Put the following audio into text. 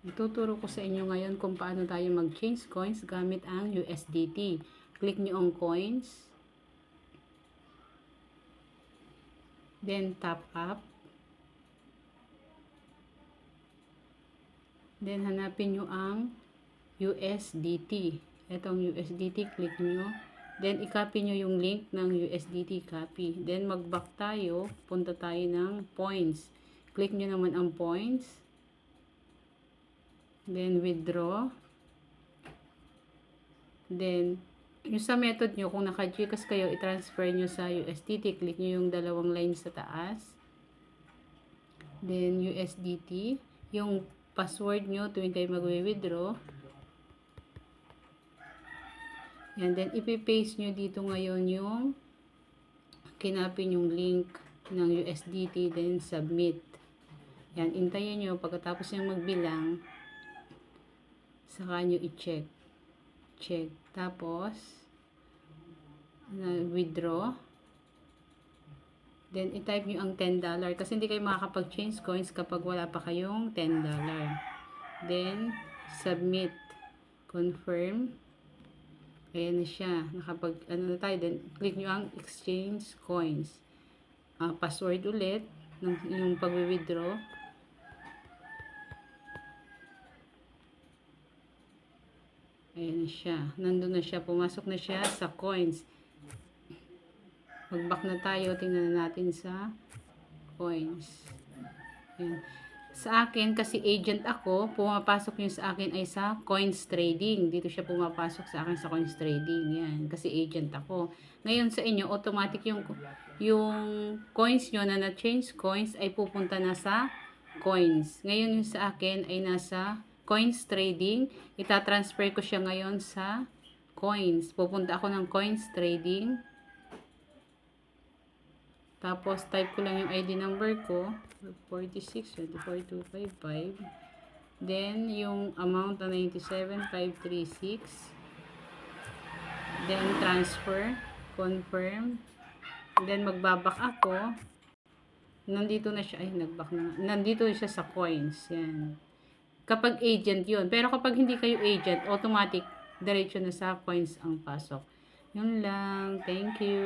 Ituturo ko sa inyo ngayon kung paano tayo mag-change coins gamit ang USDT. Click nyo ang coins. Then top up. Then hanapin nyo ang USDT. Itong USDT, click nyo. Then i-copy nyo yung link ng USDT copy. Then mag-back tayo. Punta tayo ng points. Click nyo naman ang points. Then withdraw. Then yung sa method nyo, kung naka-GCash kayo, i-transfer nyo sa USDT. Click nyo yung dalawang lines sa taas. Then USDT. Yung password nyo tuwing kayo mag-withdraw. And then ipipaste nyo dito ngayon yung kinapin yung link ng USDT. Then submit. Yan, intayin nyo. Pagkatapos yung magbilang, saka nyo i-check. Check. Tapos, withdraw. Then, i-type nyo ang $10. Kasi hindi kayo makakapag-change coins kapag wala pa kayong $10. Then, submit. Confirm. Ayan na siya. Nakapag, ano na tayo. Then, click nyo ang exchange coins. Password ulit. Yung pag-withdraw. Ayan na siya. Nandun na siya. Pumasok na siya sa coins. Mag-back na tayo. Tingnan na natin sa coins. Ayan. Sa akin, kasi agent ako, pumapasok yung sa akin ay sa coins trading. Dito siya pumapasok sa akin sa coins trading. Yan. Kasi agent ako. Ngayon sa inyo, automatic yung coins nyo na na-change coins ay pupunta na sa coins. Ngayon yung sa akin ay nasa coins trading. Itatransfer ko siya ngayon sa coins. Pupunta ako ng coins trading. Tapos type ko lang yung ID number ko. 46,24255. Then yung amount na 97,536. Then transfer. Confirm. Then magbabak ako. Nandito na siya. Ay, nagback na. Nandito siya sa coins. Yan. Kapag agent yun. Pero kapag hindi kayo agent, automatic, diretso na sa coins ang pasok. Yun lang. Thank you.